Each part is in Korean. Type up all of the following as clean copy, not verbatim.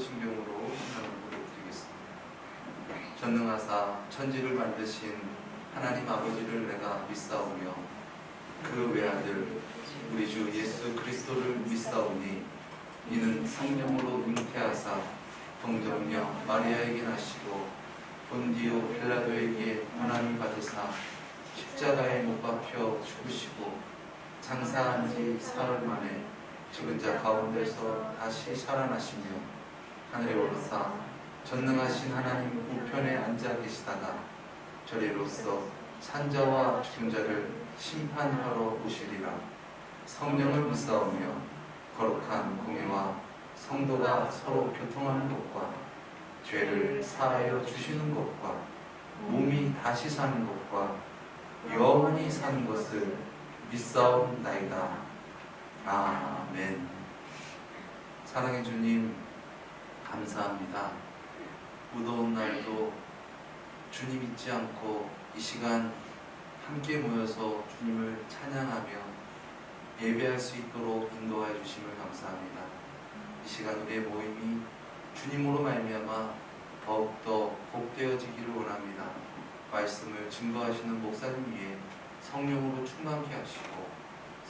사도신경으로 신앙을 고백드리겠습니다. 전능하사 천지를 만드신 하나님 아버지를 내가 믿사오며 그 외아들 우리 주 예수 그리스도를 믿사오니 이는 성령으로 잉태하사 동정녀 마리아에게 나시고 본디오 빌라도에게 고난을 받으사 십자가에 못 박혀 죽으시고 장사한 지 사흘 만에 죽은 자 가운데서 다시 살아나시며 하늘에 오르사 전능하신 하나님 우편에 앉아 계시다가 저리로서 산자와 죽은 자를 심판하러 오시리라. 성령을 믿사오며 거룩한 공예와 성도가 서로 교통하는 것과 죄를 사하여 주시는 것과 몸이 다시 사는 것과 영원히 사는 것을 믿사옵나이다. 아멘. 사랑의 주님, 감사합니다. 무더운 날도 주님 잊지 않고 이 시간 함께 모여서 주님을 찬양하며 예배할 수 있도록 인도하여 주심을 감사합니다. 이 시간 우리의 모임이 주님으로 말미암아 더욱더 복되어지기를 원합니다. 말씀을 증거하시는 목사님 위에 성령으로 충만케 하시고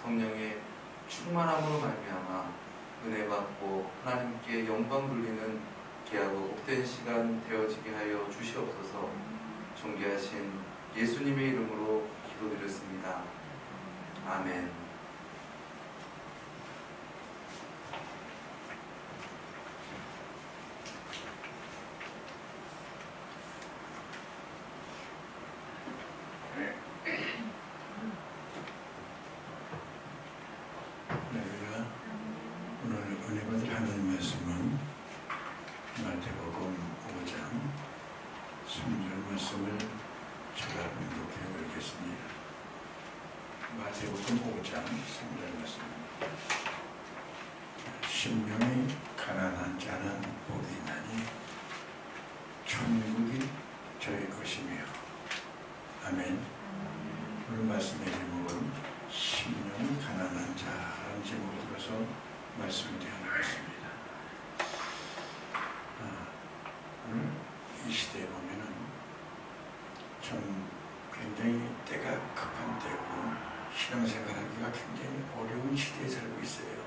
성령의 충만함으로 말미암아 은혜 받고 하나님께 영광 돌리는 귀하고 복된 시간 되어지게 하여 주시옵소서. 존귀하신 예수님의 이름으로 기도드렸습니다. 아멘. 오늘 은혜 받을 하나님 말씀은 마태복음 5장 16절 말씀을 제가 봉독해 드리겠습니다. 마태복음 5장 16절 말씀. 심령이 가난한 자는 복이 있나니 천국이 저희 것이며. 아멘. 오늘 말씀의 제목은 심령이 가난한 자라는 제목을 들어서 말씀을 드려나갔습니다. 오늘 이 시대에 보면은 좀 굉장히 때가 급한 때고 신앙생활하기가 굉장히 어려운 시대에 살고 있어요.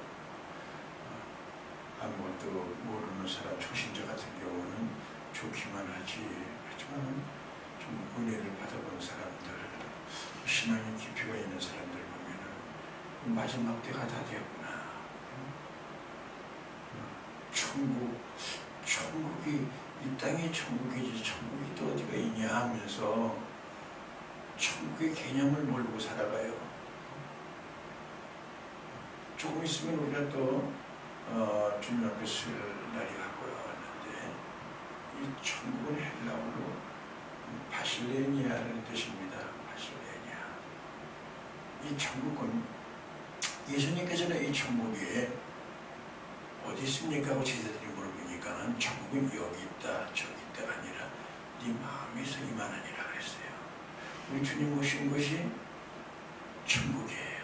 아무것도 모르는 사람, 초신자 같은 경우는 좋기만 하지, 하지만 좀 은혜를 받아본 사람들, 신앙의 깊이가 있는 사람들 보면은 마지막 때가 다 되었구나. 천국이 이 땅이 천국이지 천국이 또 어디가 있냐 하면서 천국의 개념을 모르고 살아가요. 조금 있으면 우리가 또 주님 앞에 설 날이 가까웠는데 이 천국은 헬라어로 바실레니아라는 뜻입니다. 바실레니아. 이 천국은 예수님께서는 이 천국에 어디 있습니까? 하고 제자들이 물어보니까 천국은 여기 있다 저기 있다 아니라 네 마음에서 이만하니라 그랬어요. 우리 주님 오신 것이 천국이에요.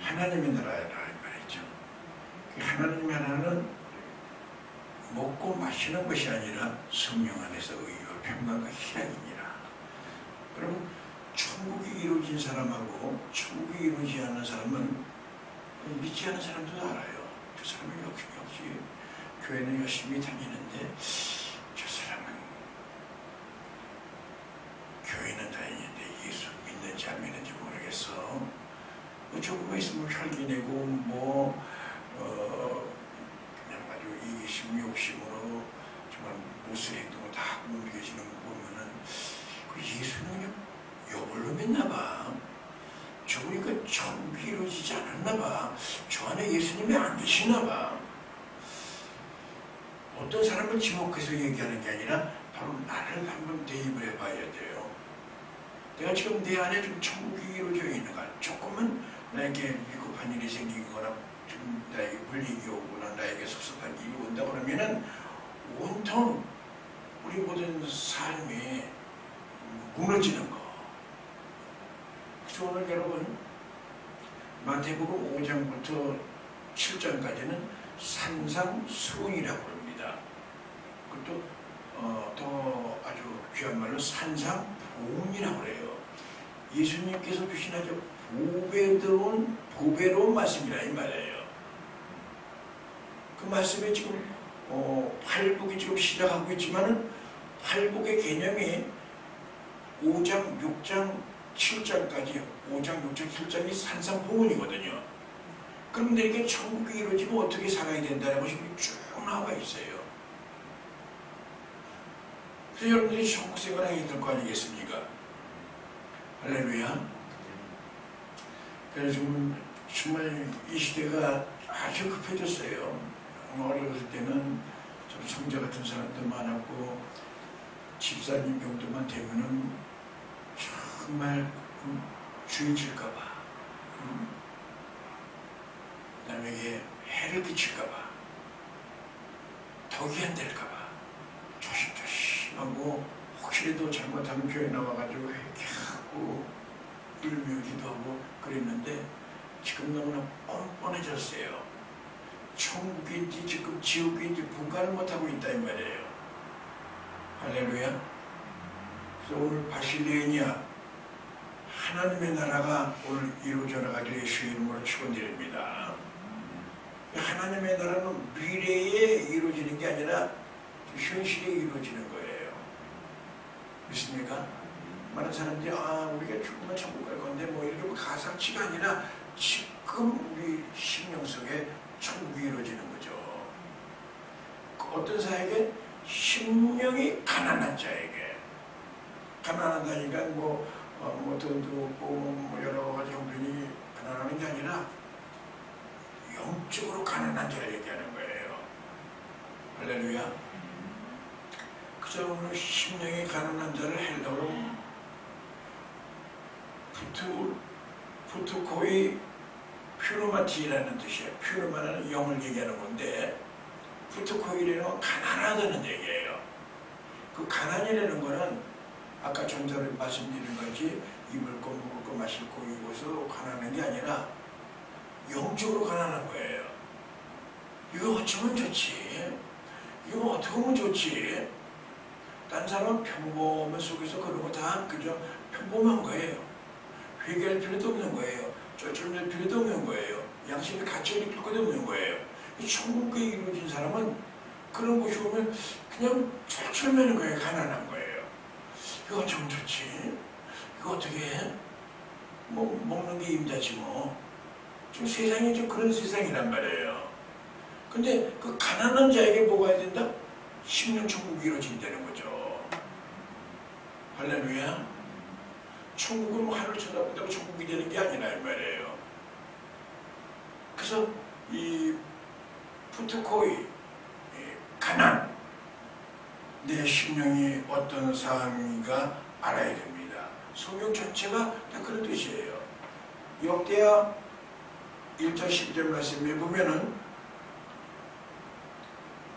하나님의 나라라는 말이죠. 하나님의 나라는 먹고 마시는 것이 아니라 성령 안에서 의와 평강과 희락이니라. 그럼 천국이 이루어진 사람하고 천국이 이루어지지 않는 사람은 믿지 않는 사람들도 알아요. 저 사람은 역시 교회는 열심히 다니는데 저 사람은 교회는 다니는데 예수 믿는지 안 믿는지 모르겠어. 조금만 있으면 혈기 내고 그냥 아주 이기심 욕심으로 정말 못쓸 행동을 다 하고 움직여지는 거 보면은 그 예수는 그냥 여벌로 믿나 봐. 저보니까 천국이 이루어지지 않았나 봐. 저 안에 예수님이 안 계시나 봐. 어떤 사람을 지목해서 얘기하는 게 아니라 바로 나를 한번 대입을 해봐야 돼요. 내가 지금 내 안에 좀 천국이 이루어져 있는가? 조금은 나에게 비겁한 일이 생기거나 좀 나에게 불이익이 오거나 나에게 섭섭한 일이 온다 그러면은 온통 우리 모든 삶이 무너지는 거. 그래서 오늘 여러분 마태복음 5장부터 7장까지는 산상수훈이라고 합니다. 또 아주 귀한 말로 산상보훈이라고 그래요. 예수님께서 주신 아주 보배로운 말씀이라 이 말이에요. 그 말씀에 지금 팔복이 지금 시작하고 있지만은 팔복의 개념이 5장, 6장, 7장까지 5장, 6장, 7장이 산상보훈이거든요. 그런데 이렇게 천국이 이루어지면 어떻게 살아야 된다는 것이 쭉 나와 있어요. 그래서 여러분들이 천국 생활하게 될 거 아니겠습니까? 할렐루야. 그래서 지금 정말 이 시대가 아주 급해졌어요. 어렸을 때는 좀 성자 같은 사람도 많았고 집사님 정도만 되면은 정말 주의 질까봐 남에게 해를 끼칠까봐 덕이 안 될까봐 조심조심하고 혹시라도 잘못하면 교회 나와가지고 회개하고 울며기도 하고 그랬는데 지금 너무나 뻔뻔해졌어요. 천국인지 지금 지옥인지 분간을 못하고 있다 이 말이에요. 할렐루야. 그래서 오늘 바실레이니아 하나님의 나라가 오늘 이루어져 나가기를 예수의 이름으로 축원드립니다. 하나님의 나라는 미래에 이루어지는 게 아니라 현실에 이루어지는 거예요. 믿습니까? 많은 사람들이 우리가 죽으면 천국 갈 건데 뭐 이렇게 가상치가 아니라 지금 우리 심령 속에 천국이 이루어지는 거죠. 어떤 사에게 심령이 가난한 자에게 가난하다니까 뭐 돈도 없고 뭐 여러 가지 형편이 가난한 게 아니라 영적으로 가난한 자를 얘기하는 거예요. 할렐루야. 그저 오늘 심령이 가난한 자를 헬라어로 푸투코이 퓨르마티라는 뜻이에요. 퓨르마는 영을 얘기하는 건데 푸투코이라는 건 가난하다는 얘기예요. 그 가난이라는 거는 아까 전자를 말씀드린 거지 입을 거 먹을 거 마실 거 이것으로 가난한 게 아니라 영적으로 가난한 거예요. 이거 어쩌면 좋지? 이거 어떻게 하면 좋지? 딴 사람은 평범한 속에서 그런 거 다 그저 평범한 거예요. 회개할 필요도 없는 거예요. 쩔쩔맬 필요도 없는 거예요. 양심이 갇혀있을 필요도 없는 거예요. 이 천국에 이루어진 사람은 그런 곳이 오면 그냥 쩔쩔매는 거예요. 가난한 거예요. 이거 어쩌면 좋지? 이거 어떻게 해? 뭐 먹는 게 임자지 뭐. 지금 세상이 좀 그런 세상이란 말이에요. 근데 그 가난한 자에게 뭐가 해야 된다? 심령 천국이 이루어진다는 거죠. 할렐루야. 천국은 뭐 하늘 쳐다본다고 천국이 되는 게 아니라 이 말이에요. 그래서 이 푸트코이 가난 내 심령이 어떤 상황인가 알아야 됩니다. 성경 전체가 다 그런 뜻이에요. 역대하 1장 10절 말씀에 보면은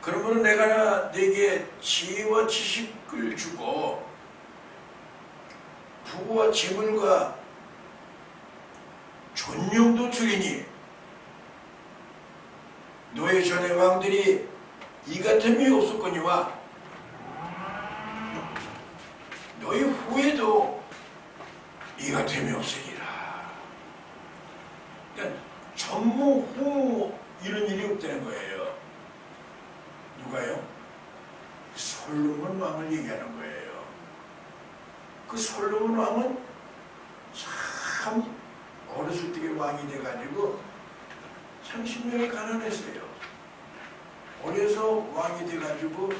그러므로 내가 네게 지혜와 지식을 주고 부와 재물과 존용도 주리니 너의 전의 왕들이 이 같음이 없었거니와 너의 후에도 이 같음이 없으리라. 그러니까 전무 후 이런 일이 없다는 거예요. 누가요? 솔로몬 왕을 얘기하는 거예요. 그 솔로몬 왕은 참 어렸을 때 왕이 돼가지고 참 심령이 가난했어요. 어려서 왕이 돼가지고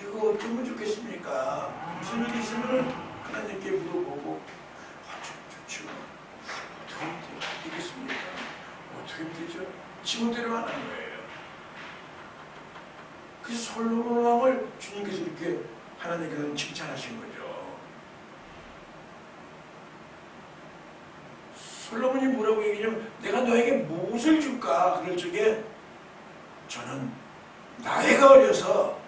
이거 어쩌면 좋겠습니까? 무슨 일이 있으면 하나님께 물어보고 좋죠. 어떻게 하면 되겠습니까? 어떻게 하면 되죠? 지금대로 안 한 거예요. 그래서 솔로몬 왕을 주님께서 이렇게 하나님께서 칭찬하신 거죠. 솔로몬이 뭐라고 얘기냐면 내가 너에게 무엇을 줄까? 그럴 적에 저는 나이가 어려서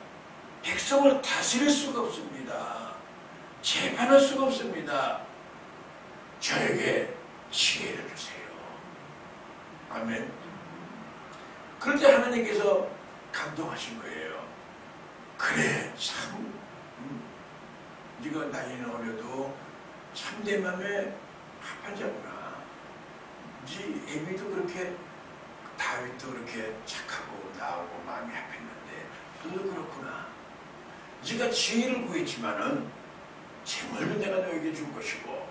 백성을 다스릴 수가 없습니다. 재판할 수가 없습니다. 저에게 지혜를 주세요. 아멘. 그럴 때 하나님께서 감동하신 거예요. 그래, 나이는 어려도 참된 맘에 합한 자구나. 네 애비도 그렇게 다윗도 그렇게 착하고 나하고 마음이 합했는데 너도 그렇구나. 네가 지혜를 구했지만은 재물도 내가 너에게 줄 것이고,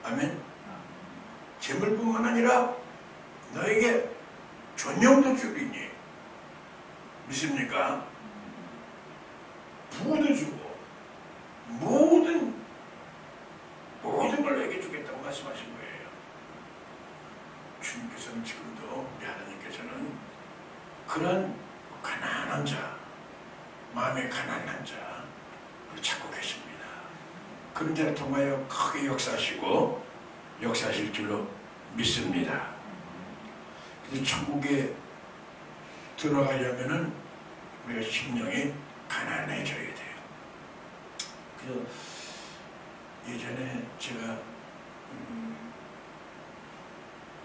아멘. 재물뿐만 아니라 너에게 존영도 주리니, 믿습니까? 부도 주고 모든 걸 너에게 주겠다고 말씀하신 거예요. 주님께서는 지금도, 우리 하나님께서는 그런 가난한 자, 마음에 가난한 자를 찾고 계십니다. 그런 자를 통하여 크게 역사하실 줄로 믿습니다. 그래서 천국에 들어가려면은 우리가 심령이 가난해져야 돼요. 그래서 예전에 제가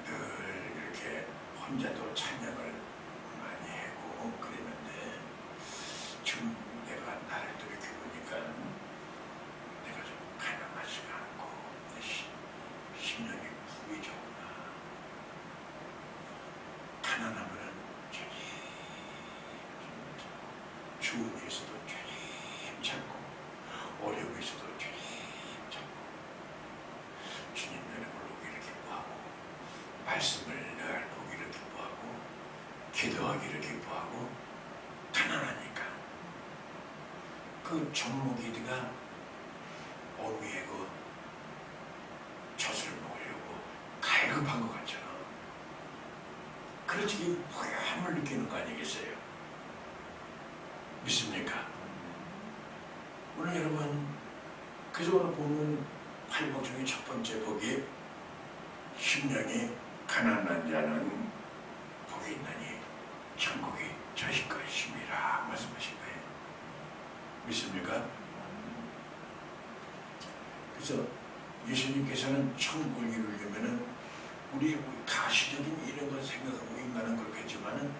늘 이렇게 혼자도 찬양을 많이 하고 그랬는데, 지금 내가 나를 돌이켜 보니까 내가 좀 가난하지가 않고 내 심령이 부유하구나. 가난하면은 좋은 일에서도 찾고 어려운 일에서도 찾고 주님 나를 보기를 기뻐하고 말씀을 늘 보기를 기뻐하고 기도하기를 기뻐하고 가난하니까 그 전무기드가 어미의 그 젖을 먹으려고 갈급한 것 같잖아. 그렇지, 이 포효함을 느끼는 거 아니겠어요? 믿습니까? 오늘 여러분, 그래서 오늘 보면 팔복 중에 첫 번째 복이 심령이 가난한 자는 복이 있나니 천국이 저희 것임이라 말씀하신 거예요. 믿습니까? 그래서 예수님께서는 천국을 이루려면은 우리 가시적인 이런 걸 생각하고 인간은 그렇겠지만은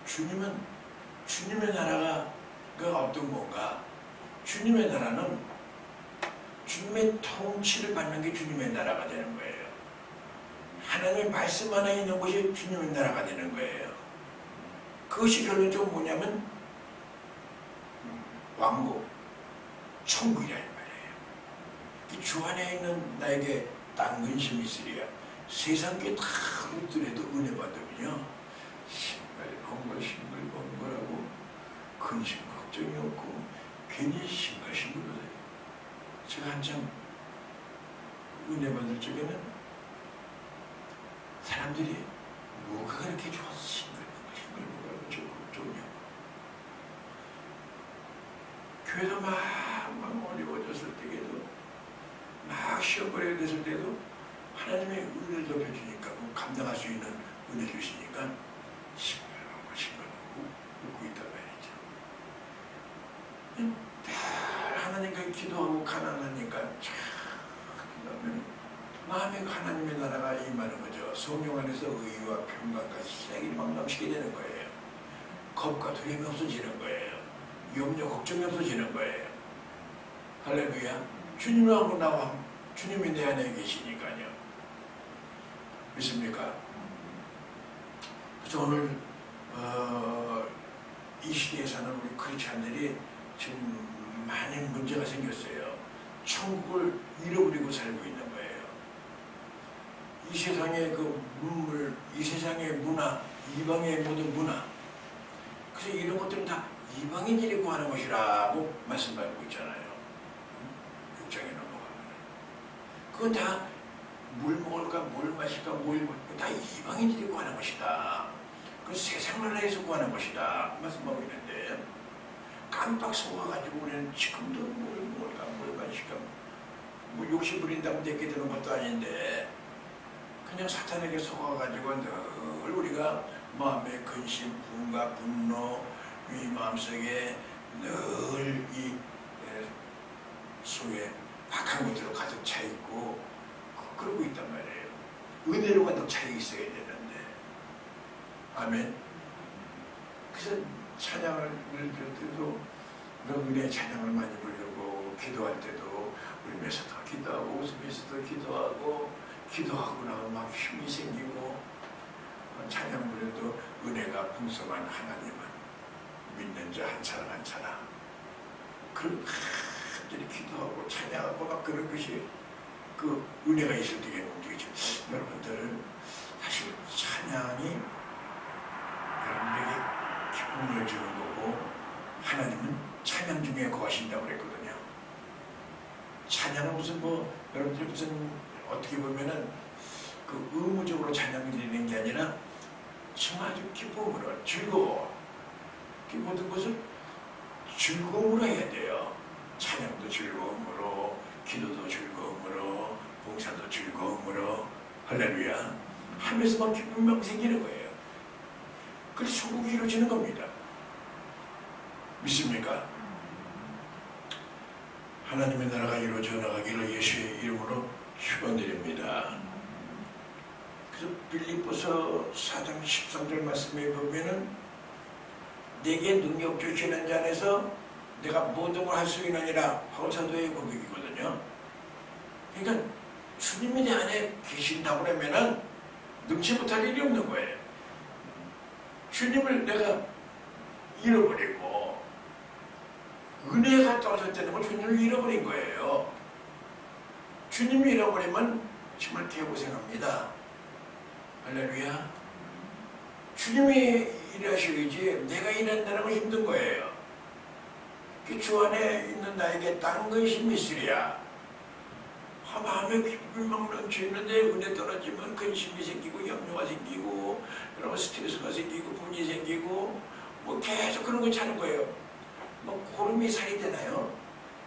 주님의 나라가 그 어떤 건가? 주님의 나라는 주님의 통치를 받는 게 주님의 나라가 되는 거예요. 하나님의 말씀 안에 있는 것이 주님의 나라가 되는 거예요. 그것이 결론적으로 뭐냐면 왕국, 천국이라는 말이에요. 이 주 안에 있는 나에게 딴 근심이 있으리야. 세상 게 다 없더라도 은혜 받으면요, 싱글벙글하고 근심 걱정이 없고 괜히 싱글싱글해요. 제가 한참 은혜 받을 적에는 사람들이 뭐가 그렇게 좋아서 싱글벙글하고 좋냐고. 교회도 막 어려워졌을 때에도, 막 시험거리가 됐을 때도 하나님의 은혜를 높여주니까, 감당할 수 있는 은혜 주시니까 싱글벙글 웃고 있단 말이죠. 하나님께 기도하고 가난하니까 그다음에 마음에 하나님의 나라가 임하는 거죠. 성령 안에서 의와 평강과 희락이 막 넘치게 되는 거예요. 겁과 두려움이 없어지는 거예요. 염려 걱정이 없어지는 거예요. 할렐루야. 주님하고 나와 주님이 내 안에 계시니까요. 믿습니까? 그래서 오늘 이 시대에서는 우리 크리스찬들이 지금 많은 문제가 생겼어요. 천국을 잃어버리고 살고 있는 거예요. 이 세상의 그 문물, 이 세상의 문화, 이방의 모든 문화, 그래서 이런 것들은 다 이방인들이 구하는 것이라고 말씀하고 있잖아요. 6장에 넘어가면 그건 다 물 먹을까, 물 마실까, 다 이방인들이 구하는 것이다. 그 세상 나라에서 구하는 것이다 말씀하고 있는데, 깜빡 속아가지고 우리는 지금도 물 먹을까, 물 마실까, 뭐 욕심 부린다고 내게 되는 것도 아닌데 그냥 사탄에게 속아가지고 늘 우리가 마음의 근심, 분과 분노, 이 마음속에 늘 이 속에 악한 것들로 가득 차 있고 그러고 있단 말이에요. 은혜로 가득 차 있어야 되는데. 아멘. 그래서 찬양을 들 때도 은혜 찬양을 많이 부르고, 기도할 때도 울면서도 기도하고 웃으면서도 기도하고 나면 막 힘이 생기고 찬양 부려도 은혜가 풍성한 하나님을 믿는 자 한 사람 한 사람 그 간절히 기도하고 찬양하고 막 그런 것이 그 은혜가 있을 때에 움직이죠. 여러분들 사실 찬양이 여러분에게 기쁨을 주는 거고 하나님은 찬양 중에 거하신다고 그랬거든요. 찬양은 무슨 여러분들 무슨 어떻게 보면은 그 의무적으로 찬양이 되는 게 아니라 정말 아주 기쁨으로 즐거워. 그 모든 것을 즐거움으로 해야 돼요. 찬양도 즐거움으로, 기도도 즐거움으로, 봉사도 즐거움으로, 할렐루야 하면서 막 기쁨이 막 생기는 거예요. 그래서 천국이 이루어지는 겁니다. 믿습니까? 하나님의 나라가 이루어져 나가기를 예수의 이름으로 축원드립니다. 그래서 빌립보서 4장 13절 말씀에 보면은 내게 능력 주시는 자 안에서 내가 모든 걸 할 수 있느니라 바울 사도의 고백이거든요. 그러니까 주님이 내 안에 계신다고 그러면은 능치 못할 일이 없는 거예요. 주님을 내가 잃어버리고 은혜가 떨어졌다는 건 주님을 잃어버린 거예요. 주님을 잃어버리면 정말 개고생합니다. 할렐루야. 주님이 일하셔야지 내가 일한다는 건 힘든 거예요. 그 주 안에 있는 나에게 딴 것이 미술이야. 마음에 기쁨이 막 넘치는데 은혜 떨어지면 근심이 생기고 염려가 생기고 여러분 스트레스가 생기고 분이 생기고 뭐 계속 그런 거 차는 거예요. 뭐 고름이 살이 되나요?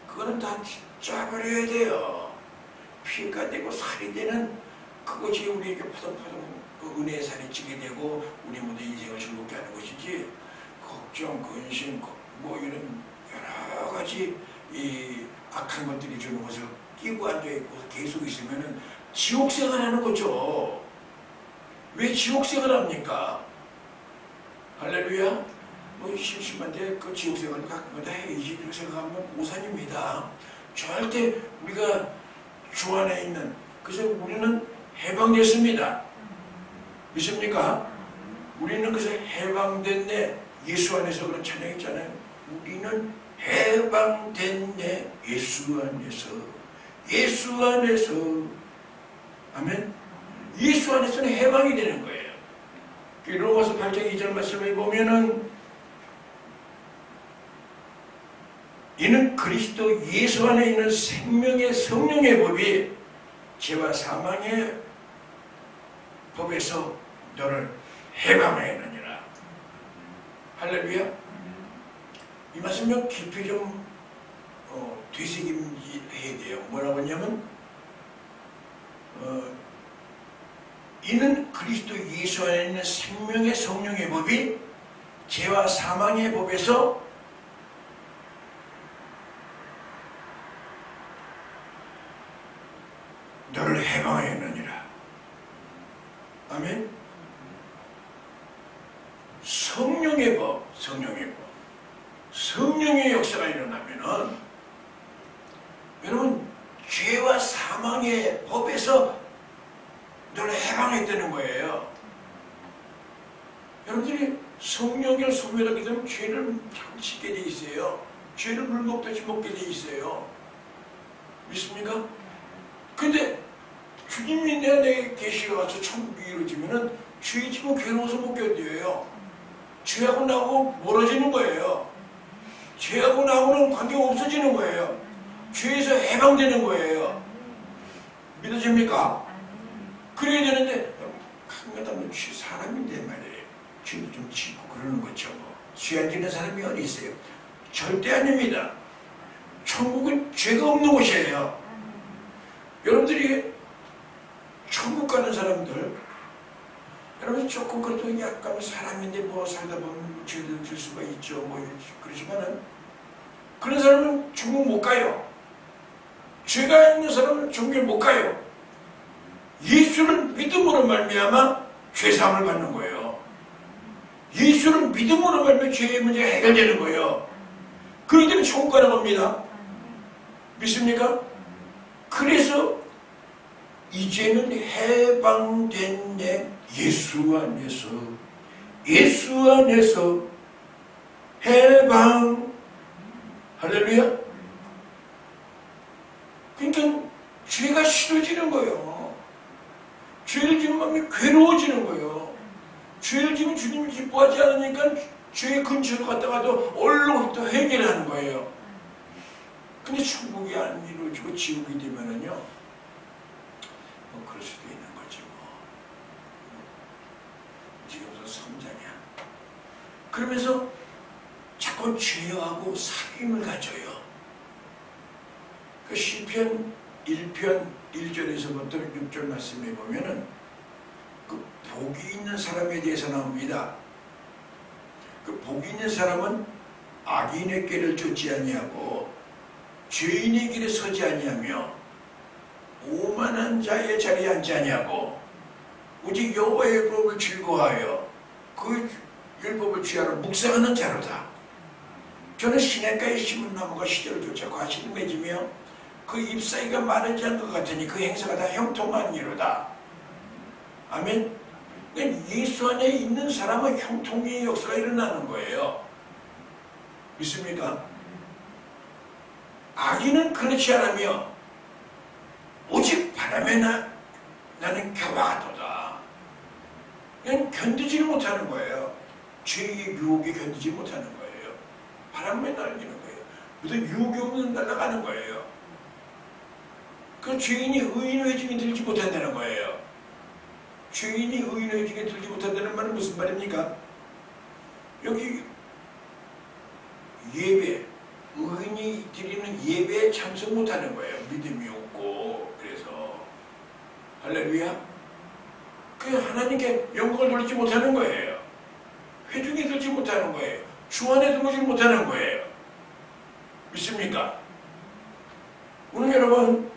그거는 다 짜버려야 돼요. 피가 되고 살이 되는 그것이 우리에게 포동포동 그 은혜의 살이 찌게 되고 우리 모두 인생을 즐겁게 하는 것이지 걱정, 근심, 뭐 이런 여러 가지 이 악한 것들이 주는 것을 끼고 앉아있고 계속 있으면은 지옥생활 하는 거죠. 왜 지옥생활 합니까? 할렐루야. 뭐 심심한데 그 지옥생활도 가끔가다 해야지 이렇게 생각하면 오산입니다. 절대 우리가 주 안에 있는 그래서 우리는 해방됐습니다. 믿습니까? 우리는 그래서 해방됐네. 예수 안에서 그런 찬양 있잖아요. 우리는 해방됐네. 예수 안에서. 예수 안에서. 아멘. 예수 안에서는 해방이 되는 거예요. 로마서 8장 2절 말씀에 보면은 이는 그리스도 예수 안에 있는 생명의 성령의 법이 죄와 사망의 법에서 너를 해방하였느니라. 할렐루야. 이 말씀을 깊이 좀 되새김해야 돼요. 뭐라고 하냐면 이는 그리스도 예수 안에 있는 생명의 성령의 법이 죄와 사망의 법에서 너를 해방하였느니라. 아멘. 성령의 법, 성령의 역사가 일어나면은 여러분 죄와 사망의 법에서 너를 해방했다는 거예요. 여러분들이 성령을 소멸하게 되면 죄를 참 짓게 돼 있어요. 죄를 물 먹듯이 먹게 돼 있어요. 믿습니까? 근데 주님이 내 안에 계시어서 천국이 이루어지면은 죄 지고 괴로워서 못 견뎌요. 죄하고 나하고 멀어지는 거예요. 죄하고 나하고는 관계가 없어지는 거예요. 죄에서 해방되는 거예요. 믿어집니까? 그래야 되는데 가끔가다 뭐 사람인데 말이에요. 죄도 좀 짓고 그러는 거죠. 죄 안 짓는 사람이 어디 있어요? 절대 아닙니다. 천국은 죄가 없는 곳이에요. 여러분들이 천국 가는 사람들 여러분 조금 그래도 약간 사람인데 뭐 살다 보면 죄를 질 수가 있죠. 뭐 그러지만은 그런 사람은 천국 못 가요. 죄가 있는 사람은 천국에 못 가요. 예수를 믿음으로 말미암아 죄사함을 받는 거예요. 예수를 믿음으로 말미암아 죄의 문제가 해결되는 거예요. 그렇기 때문에 천국 가는 겁니다. 믿습니까? 그래서 이제는 해방된 내 예수 안에서 해방. 할렐루야. 그러니까 죄가 싫어지는 거예요. 죄를 지으면 괴로워지는 거예요. 죄를 지으면 주님이 기뻐하지 않으니까 죄의 근처로 갔다가도 얼른 해결하는 거예요. 근데 천국이 안 이루어지고 지옥이 되면은요, 뭐 그럴 수도 있는 거지 뭐. 지금서 성장이야. 그러면서 자꾸 죄하고 사귐을 가져요. 그 시편 1편 1절에서부터 6절 말씀에 보면은 그 복이 있는 사람에 대해서 나옵니다. 그 복이 있는 사람은 악인의 길을 쫓지 아니하고 죄인의 길에 서지 아니하며 오만한 자의 자리에 앉지 아니하고 오직 여호와의 율법을 즐거워하여 그 율법을 취하러 묵상하는 자로다. 저는 시냇가에 심은 나무가 시절을 쫓아 과실을 맺으며 그 잎사귀가 마르지 않을 것 같으니 그 행사가 다 형통한 이로다. 아멘. 예수 안에 있는 사람은 형통의 역사가 일어나는 거예요. 믿습니까? 악인은 그렇지 않으며 오직 바람에 나는 겨와가도다. 그냥 견디지 못하는 거예요. 죄의 유혹에 견디지 못하는 거예요. 바람에 날리는 거예요. 무슨 유혹이 없는 날아가는 거예요. 그 죄인이 의인의 회중에 들지 못한다는 거예요. 죄인이 의인의 회중에 들지 못한다는 말은 무슨 말입니까? 여기 예배, 의인이 드리는 예배에 참석 못하는 거예요. 믿음이 없고. 그래서 할렐루야. 그 하나님께 영광을 돌리지 못하는 거예요. 회중에 들지 못하는 거예요. 주 안에 들어오지 못하는 거예요. 믿습니까? 오늘 여러분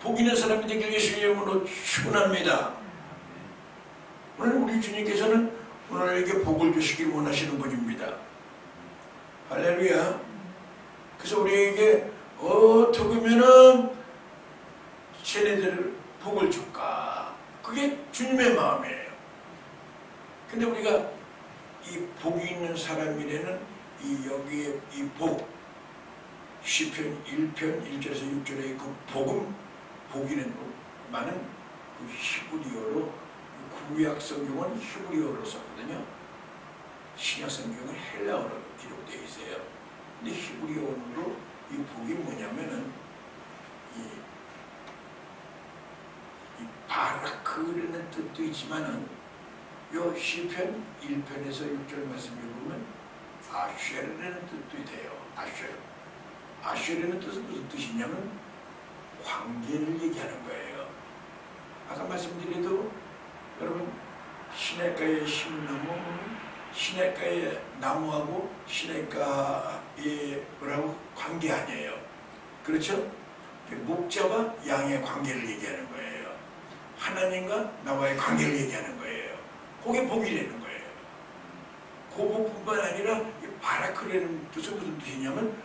복 있는 사람이 되길 예수의 이름으로 축원합니다. 오늘 우리 주님께서는 오늘에게 복을 주시길 원하시는 분입니다. 할렐루야. 그래서 우리에게 어떻게 하면은 쟤네들 복을 줄까? 그게 주님의 마음이에요. 근데 우리가 이 복이 있는 사람이라는 이 여기에 이 복, 시편 1편 1절에서 6절의 그 복이는 많은 그 히브리어로, 구약 성경은 히브리어로 썼거든요. 신약 성경은 헬라어로 기록되어 있어요. 근데 히브리어로 이 복이 뭐냐면은 이 바라크라는 뜻도 있지만은 요 시편 1편에서 6절 말씀에 보면 아쉐르라는 뜻도 돼요. 아쉐르는 뜻은 무슨 뜻이냐면 관계를 얘기하는 거예요. 아까 말씀드려도 여러분 시냇가에 심은 나무, 시냇가의 나무하고 시냇가의 뭐라고 관계 아니에요. 그렇죠? 목자와 양의 관계를 얘기하는 거예요. 하나님과 나와의 관계를 얘기하는 거예요. 그게 복이라는 거예요. 그 복뿐만 아니라 바라크라는 뜻은 무슨 뜻이냐면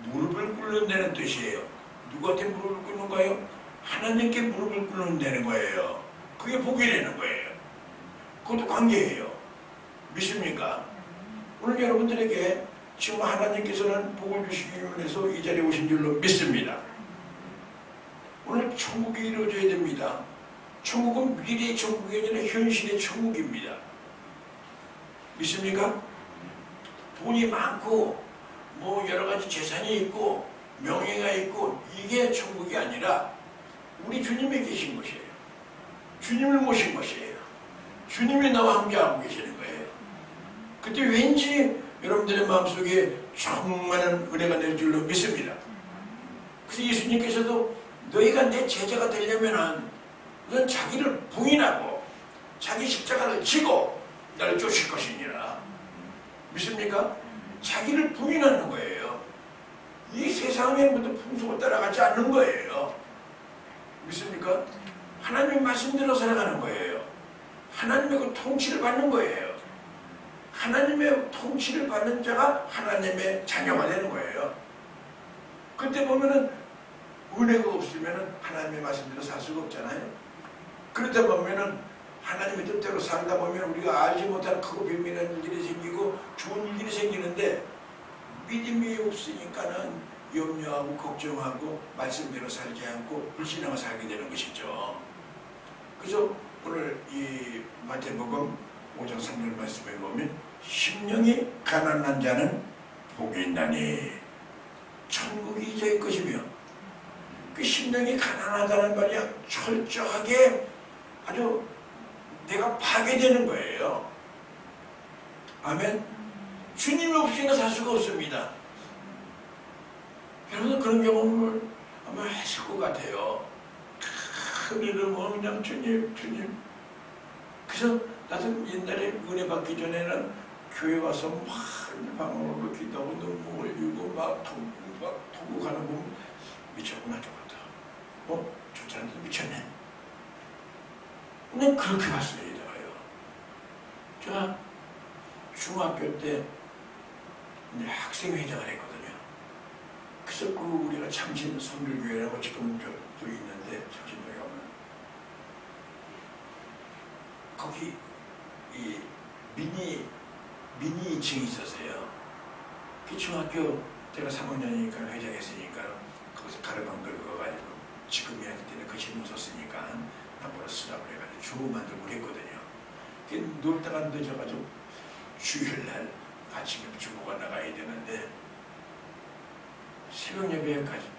무릎을 꿇는다는 뜻이에요. 누구한테 무릎을 꿇는가요? 하나님께 무릎을 꿇는다는 거예요. 그게 복이라는 거예요. 그것도 관계예요. 믿습니까? 오늘 여러분들에게 지금 하나님께서는 복을 주시기 위해서 이 자리에 오신 줄로 믿습니다. 오늘 천국이 이루어져야 됩니다. 천국은 미래의 천국이 아니라 현실의 천국입니다. 믿습니까? 돈이 많고 뭐 여러 가지 재산이 있고 명예가 있고 이게 천국이 아니라 우리 주님이 계신 것이에요. 주님을 모신 것이에요. 주님이 나와 함께하고 계시는 거예요. 그때 왠지 여러분들의 마음속에 충만한 은혜가 될 줄로 믿습니다. 그래서 예수님께서도 너희가 내 제자가 되려면 우선 자기를 부인하고 자기 십자가를 지고 나를 쫓을 것이니라. 믿습니까? 자기를 부인하는 거예요. 이 세상의 모든 풍속을 따라가지 않는 거예요. 믿습니까? 하나님의 말씀대로 살아가는 거예요. 하나님의 그 통치를 받는 거예요. 하나님의 통치를 받는 자가 하나님의 자녀가 되는 거예요. 그때 보면은 은혜가 없으면 하나님의 말씀대로 살 수가 없잖아요. 그러다 보면은 하나님의 뜻대로 살다 보면 우리가 알지 못하는 크고 비밀한 일이 생기고 좋은 일이 생기는데 믿음이 없으니까는 염려하고 걱정하고 말씀대로 살지 않고 불신하고 살게 되는 것이죠. 그래서 오늘 이 마태복음 5장 3절 말씀에 보면 심령이 가난한 자는 복이 있나니 천국이 저의 것이며, 그 심령이 가난하다는 말이 철저하게 아주 내가 파괴되는 거예요. 아멘. 주님이 없이는 살 수가 없습니다. 여러분 그런 경험을 아마 했을 것 같아요. 그리고 그냥 주님. 그래서 나도 옛날에 은혜 받기 전에는 교회 와서 막 방으로 기도하고 눈물 흘리고 막 통곡하는 거 보면 미쳤구나 저것도. 저 사람들 미쳤네. 난 그렇게 봤어요. 이다가요. 제가 중학교 때 학생회장을 했거든요. 그래서 그 우리가 참신 선별교회라고 지금 또 있는데 참신교회 가면 거기 이 미니 2층이 있었어요. 그 중학교 제가 3학년이니까 회장했으니까 거기서 가르방 들고 가가지고 지금이야 그때는 그 신문 썼으니까 나보러 쓰라고 해가지고 주호 만들고 했거든요. 놀다가 늦어가지고 주일날 아침에 주보가 나가야 되는데 새벽 예배까지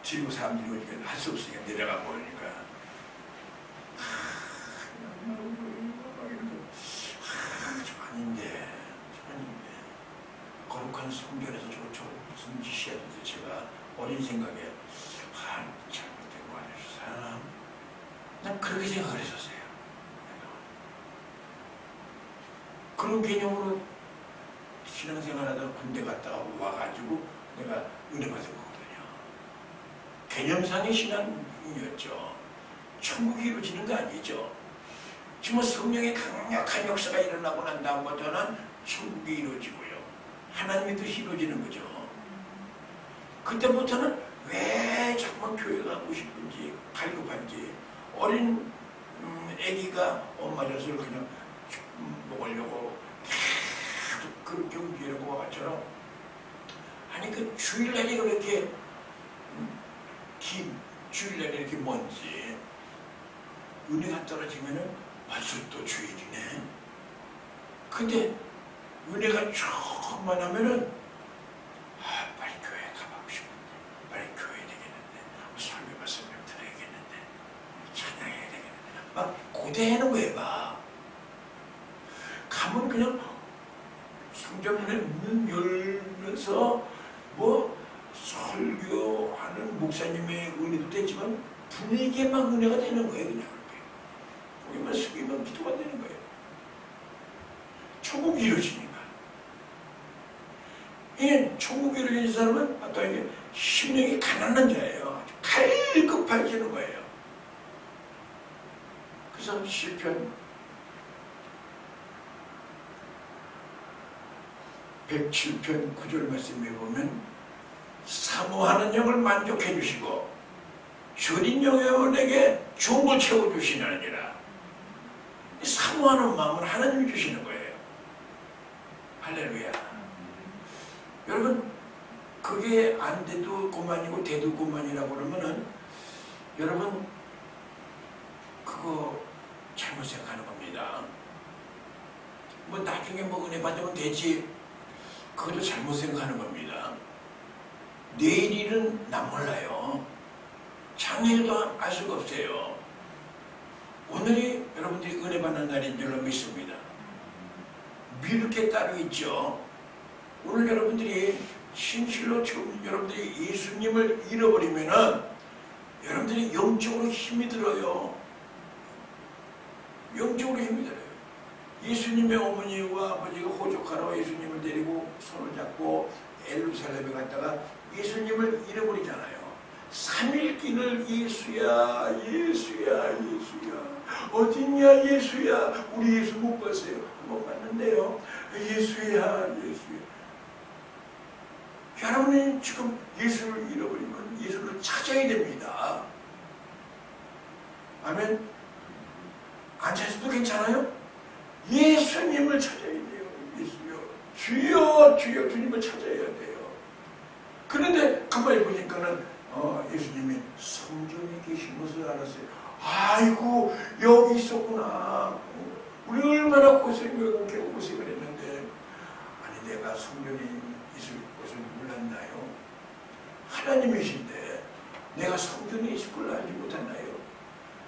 들고 사람들이 오니까 할 수 없으니까 내려가 보니까 저 아닌데 거룩한 성전에서 저 무슨 짓이야 도대체가 어린 생각에 잘못된 거 아니야 저 사람. 난 그렇게 생각을 했었어요. 그런 개념으로 신앙생활하다가 군대 갔다가 와가지고 내가 은혜 받은 거거든요. 개념상의 신앙이었죠. 천국이 이루어지는 거 아니죠. 정말 성령의 강력한 역사가 일어나고 난 다음부터는 천국이 이루어지고요. 하나님의 뜻이 이루어지는 거죠. 그때부터는 왜 자꾸만 교회 가고 싶은지 갈급한지, 어린 애기가 엄마 젖을 그냥 먹으려고 계속 그렇게 움직이는 것과 같처럼, 아니 그 주일날이 그렇게 긴 주일날이 이렇게 먼지 은혜가 떨어지면은 벌써 또 주일이네. 근데 은혜가 조금만 하면은 빨리 교회 가보고 싶은데, 빨리 교회 되겠는데, 설교가 설명 들어야겠는데, 찬양해야 되겠는데, 막 고대하는 거예요. 막 가면 그냥 성전문에 문 열면서 뭐 설교하는 목사님의 은혜도 되지만 분위기에 막 은혜가 되는 거예요. 그냥 그렇게 거기만 숙이면 기도가 되는 거예요. 천국이 이루어지니까. 이 천국이 이루어진 사람은 아까 이게 심령이 가난한 자예요. 갈급해지는 거예요. 그래서 시편 107편 9절 말씀에 보면 사모하는 영을 만족해 주시고 저린 영혼에게 종을 채워주시느니라. 사모하는 마음을 하나님이 주시는 거예요. 할렐루야. 여러분 그게 안 돼도 그만이고 돼도 그만이라고 그러면은 여러분 그거 잘못 생각하는 겁니다. 뭐 나중에 뭐 은혜 받으면 되지, 그것도 잘못 생각하는 겁니다. 내일 일은 난 몰라요. 장래일도 알 수가 없어요. 오늘이 여러분들이 은혜 받는 날인 줄로 믿습니다. 믿을 게 따로 있죠. 오늘 여러분들이 진실로 지금 여러분들이 예수님을 잃어버리면은 여러분들이 영적으로 힘이 들어요. 영적으로 힘이 들어요. 예수님의 어머니와 아버지가 호적하러 예수님을 데리고 손을 잡고 예루살렘에 갔다가 예수님을 잃어버리잖아요. 3일길을 예수야 어딨냐 예수야, 우리 예수 못 봤어요. 못 봤는데요. 예수야. 여러분이 지금 예수를 잃어버리면 예수를 찾아야 됩니다. 아멘. 안 찾아도 괜찮아요? 예수님을 찾아야 돼요. 예수요. 주여 주여 주님을 찾아야 돼요. 그런데 가만히 보니까는 예수님이 성전에 계신 것을 알았어요. 아이고 여기 있었구나. 우리 얼마나 고생을 했는데 아니 내가 성전에 있을 것을 몰랐나요? 하나님이신데 내가 성전에 있을 걸 알지 못했나요?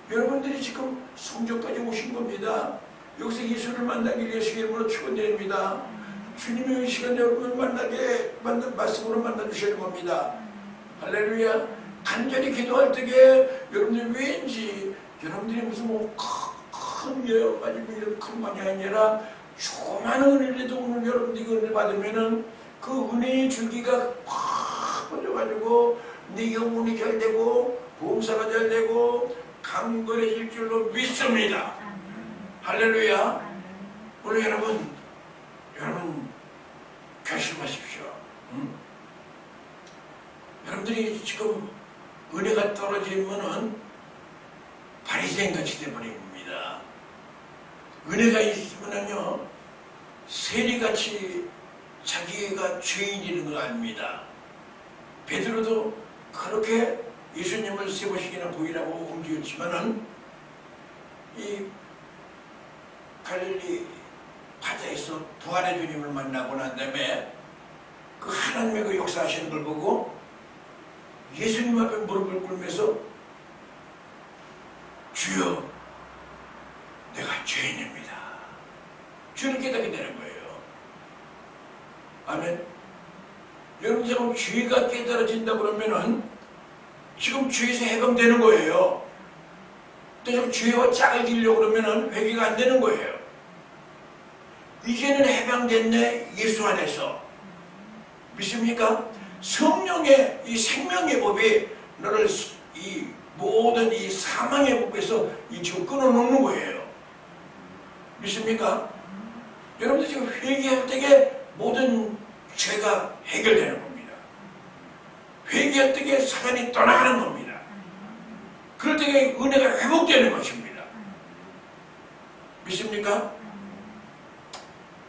여러분들이 지금 성전까지 오신 겁니다. 여기서 예수를 만나기 위해서 이름으로 축원드립니다. 주님의 이 시간 여러분을 말씀으로 만나주시는 겁니다. 할렐루야. 간절히 기도할 때에 여러분들이 왠지 여러분들이 무슨 큰 여행 가지고 이런 큰 만이 아니라 조그마한 은혜라도 오늘 여러분들이 은혜를 받으면은 그 은혜의 줄기가 팍 퍼져가지고 네 영혼이 잘 되고 봉사가 잘 되고 강건해질 줄로 믿습니다. 할렐루야. 오늘 여러분 결심하십시오. 여러분들이 지금 은혜가 떨어지면은 바리새인같이 되어버립니다. 은혜가 있으면은요 세리같이 자기가 죄인이라는 걸 압니다. 베드로도 그렇게 예수님을 세 번씩이나 보이라고 움직였지만은 이 갈릴리 바다에서 부활의 주님을 만나고 난 다음에 그 하나님의 그 역사하시는 걸 보고 예수님 앞에 무릎을 꿇으면서 주여 내가 죄인입니다. 주를 깨닫게 되는 거예요. 아멘. 여러분 지금 죄가 깨달아진다 그러면은 지금 죄에서 해방되는 거예요. 또 지금 죄와 짝을 지려고 그러면은 회개가 안 되는 거예요. 이제는 해방됐네 예수 안에서. 믿습니까? 성령의 이 생명의 법이 너를 이 모든 이 사망의 법에서 이 지금 끊어놓는 거예요. 믿습니까? 여러분들 지금 회개할 때에 모든 죄가 해결되는 겁니다. 회개할 때에 사단이 떠나가는 겁니다. 그럴 때에 은혜가 회복되는 것입니다. 믿습니까?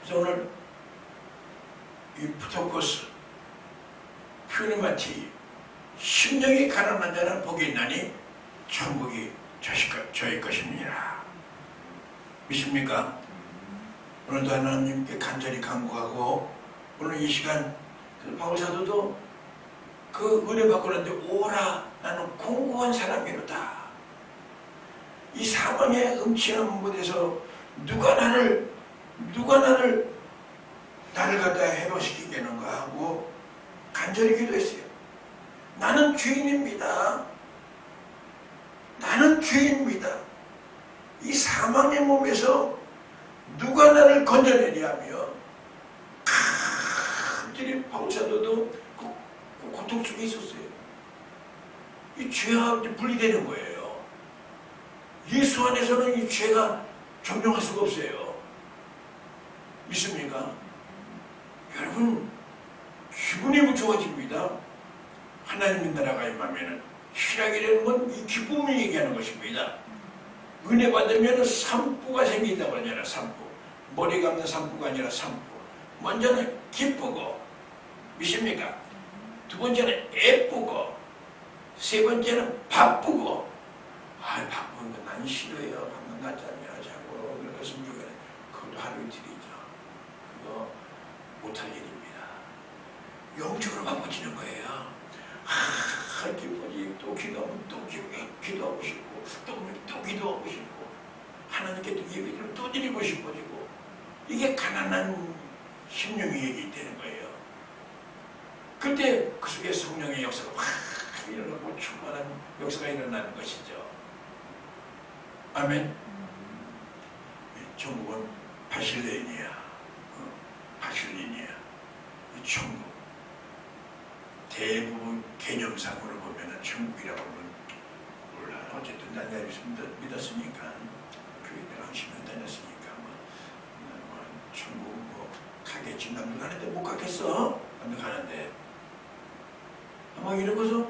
그래서 오늘 이 부토코스 퓨니마티 심령이 가난한 자는 복이 있나니 천국이 저희 것입니다. 믿습니까? 오늘도 하나님께 간절히 간구하고 오늘 이 시간 바울사도도 그 은혜 받고 났는데 오라 나는 공고한 사람이로다. 이 사망의 음침한 곳에서 누가 나를 갖다 해방시키겠는가 하고 간절히 기도했어요. 나는 죄인입니다. 나는 죄인입니다. 이 사망의 몸에서 누가 나를 건져내랴며 간절히 바울사도도 그 고통 속에 있었어요. 이 죄와 분리되는 거예요. 예수 안에서는 이 죄가 점령할 수가 없어요. 믿습니까? 여러분 기분이 좋아집니다. 하나님의 나라가 임하면은 희락이라는 건 이 기쁨을 얘기하는 것입니다. 은혜 받으면 산부가 생긴다고 하잖아요. 산부. 머리 감는 산부가 아니라 산부. 먼저는 기쁘고 믿습니까? 두 번째는 예쁘고 세 번째는 바쁘고 바쁜 건 난 싫어요. 바쁜 건 낮잠이나 자고 그랬으면 좋겠네. 그것도 하루 이틀이죠. 그거 못할 일입니다. 영적으로 바빠지는 거예요. 기쁘지. 또 기도하면 또 기도하고 싶고 또 기도하고 싶고 하나님께 또 예배를 또 드리고 싶어지고 이게 가난한 심령의 얘기 되는 거예요. 그때 그 속에 성령의 역사가 확 일어나고 충만한 역사가 일어나는 것이죠. 아멘. 천국은 바실레니아, 바실리니아, 천국. 대부분 개념상으로 보면은 천국이라고 하면 몰라. 어쨌든 난 예수 믿었으니까 교회 한 10년 다녔으니까 천국 가겠지. 남들 가는데 못 가겠어. 남들 가는데 뭐 이런 것은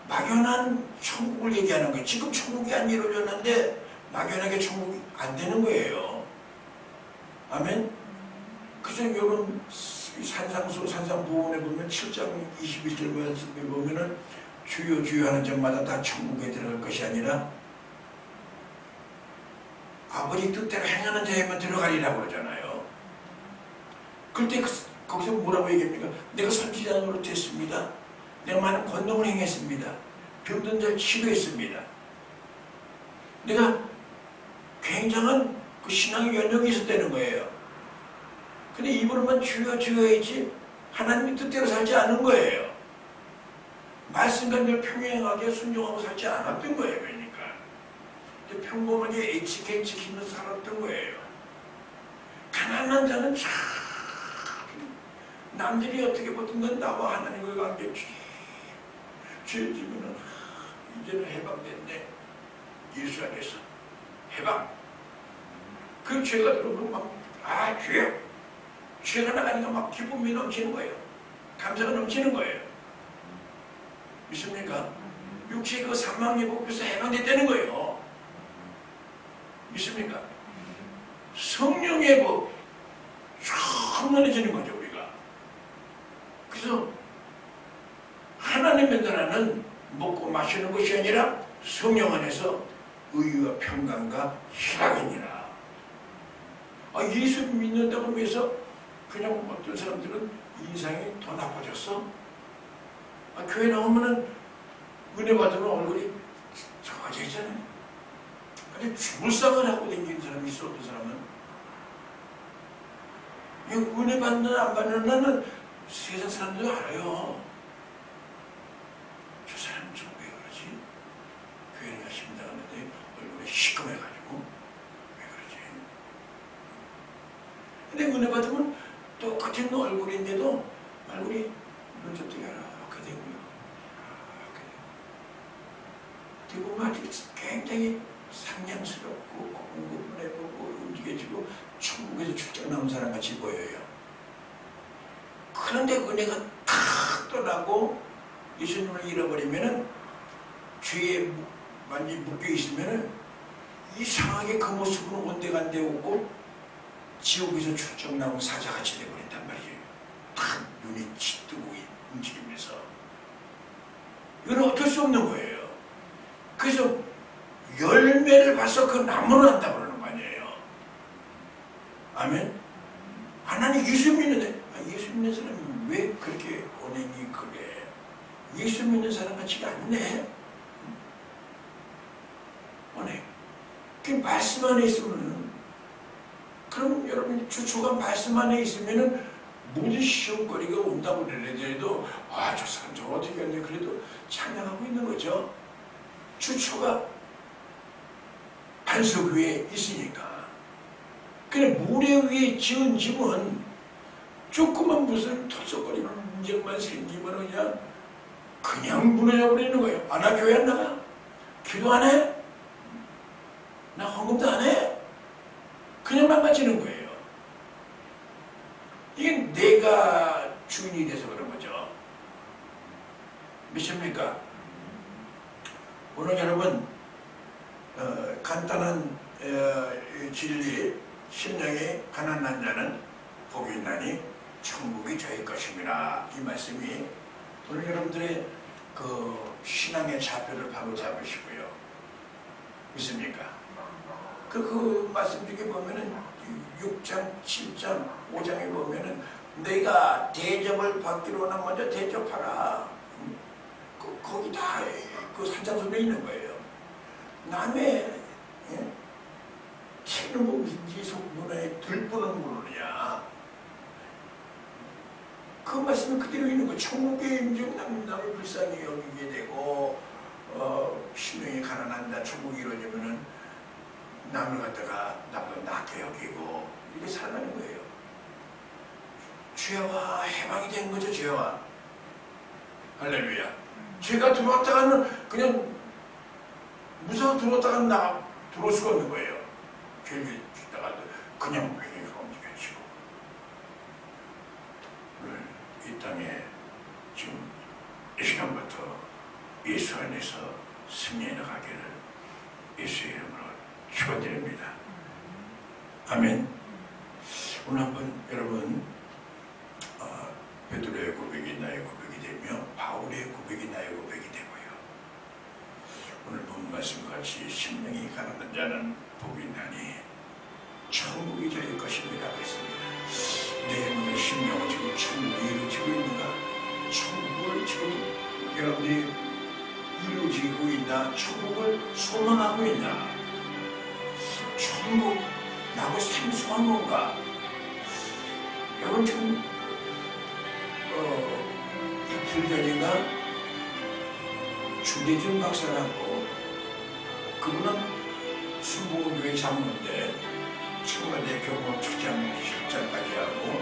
막연한 천국을 얘기하는 거예요. 지금 천국이 안 이루어졌는데 막연하게 천국이 안 되는 거예요. 아멘. 그래서 여러분 산상수 산상보훈에 보면 7장 21절 말씀에 보면은 주여 주여 하는 점마다 다 천국에 들어갈 것이 아니라 아버지 뜻대로 행하는 자에만 들어가리라고 그러잖아요. 그때 거기서 뭐라고 얘기합니까? 내가 선지자로 됐습니다. 내가 많은 권능을 행했습니다. 병든 자를 치료했습니다. 내가 굉장한 그 신앙의 연력이 있었다는 거예요. 근데 입으로만 주여 주여 했지 하나님의 뜻대로 살지 않은 거예요. 말씀과 늘 평행하게 순종하고 살지 않았던 거예요. 그러니까 평범하게 HK 지키면서 살았던 거예요. 가난한 자는 참 남들이 어떻게 보든 건 나와 하나님의 관계 죄 지면은 이제는 해방됐네. 예수 안에서 해방. 그 죄가 들어오면 죄가 나가니까 막 기쁨이 넘치는 거예요. 감사가 넘치는 거예요. 믿습니까? 육체의 그 사망예복에서 해방됐다는 거예요. 믿습니까? 성령의 법 충만해지는 거죠, 우리가. 그래서 하나님의 나라는 먹고 마시는 것이 아니라 성령 안에서 의와 평강과 희락이니라. 예수 믿는다고 해서 그냥 어떤 사람들은 인상이 더 나빠졌어. 교회 나오면은 은혜 받으면 얼굴이 좋아지잖아요. 아니 죽을상을 하고 다니는 사람이 있어. 어떤 사람은 은혜 받는 안 받는 나는 세상 사람들이 알아요. 저 사람 좀 왜 그러지? 교회를 열심히 나갔는데 얼굴이 시커매가지고 왜 그러지? 근데 은혜 받으면 똑같은 얼굴인데도 얼굴이 눈썹도 이렇게 되고요. 되고 보면 아주 굉장히 상냥스럽고 공급해보고 움직여지고 천국에서 출장 나온 사람 같이 보여요. 그런데 은혜가 탁 떠나고 예수님을 잃어버리면은 죄에 많이 묶여있으면은 이상하게 그 모습으로 온데간데 없고 지옥에서 출장 나온 사자같이 되어버린단 말이에요. 탁 눈이 치뜨고 움직이면서. 이건 어쩔 수 없는 거예요. 그래서 열매를 봐서 그 나무를 한다고 그러는 거 아니에요. 아멘. 하나님 예수 믿는데 예수 믿는 사람이 왜 그렇게 언행이 그래? 예수 믿는 사람 같지가 않네. 언행. 그 말씀 안에 있으면 그럼 여러분 주초가 말씀 안에 있으면은 모든 시험거리가 온다고 그러더라도 저 사람 저걸 어떻게 했는데 그래도 찬양하고 있는 거죠. 주초가 반석 위에 있으니까. 그래 모래 위에 지은 집은 조그만 무슨 털썩거리는 문제만 생기면 그냥 무너져 버리는 거예요. 나 교회 안 나가? 기도 안 해? 나 헌금도 안 해? 그냥 망가지는 거예요. 이게 내가 주인이 돼서 그런 거죠. 믿습니까? 오늘 여러분 간단한 진리, 심령이 가난한 자는 복이 있나니 천국이 저희 것입니다. 이 말씀이 오늘 여러분들의 그 신앙의 좌표를 바로 잡으시고요. 믿습니까? 그 말씀 중에 보면은 6장, 7장, 5장에 보면은 내가 대접을 받기로 하면 먼저 대접하라. 거기 다 그 산장소리에 있는 거예요. 남의 튀는 몸인지 속문에 들보는 모르냐. 그 말씀이 그대로 있는 거. 천국의 임종 남을 불쌍히 여기게 되고 심령이 가난한 자 천국이 이루어지면은 남을 갖다가 나보다 낮게 여기고 이렇게 살아가는 거예요. 죄와 해방이 된 거죠. 죄와. 할렐루야. 죄가 들어왔다가는 그냥 무서워 들어왔다가 들어올 수가 없는 거예요. 죄를 짓다가 그냥 회개가 움직여지고 오늘 이 땅에 지금 이 시간부터 예수 안에서 승리해 나가기를 예수의 이름으로 축원드립니다. 아멘. 오늘 한번 여러분 베드로의 고백이 나의 고백이 되며 바울의 고백이 나의 고백이 되고요. 오늘 본 말씀과 같이 심령이 가난한 자는 복이 있나니 천국이 저의 것입니다 그랬습니다. 내 몸의 심령은 지금 천국이 이루어지고 있는가? 천국을 지금 여러분들이 이루어지고 있나? 천국을 소망하고 있나? 천국 나고 생소한 건가? 여러분 지금 이틀 전인가 주대준 박사라고 그분은 순복음교회 장로인데 청와대 경호처장 실장까지 하고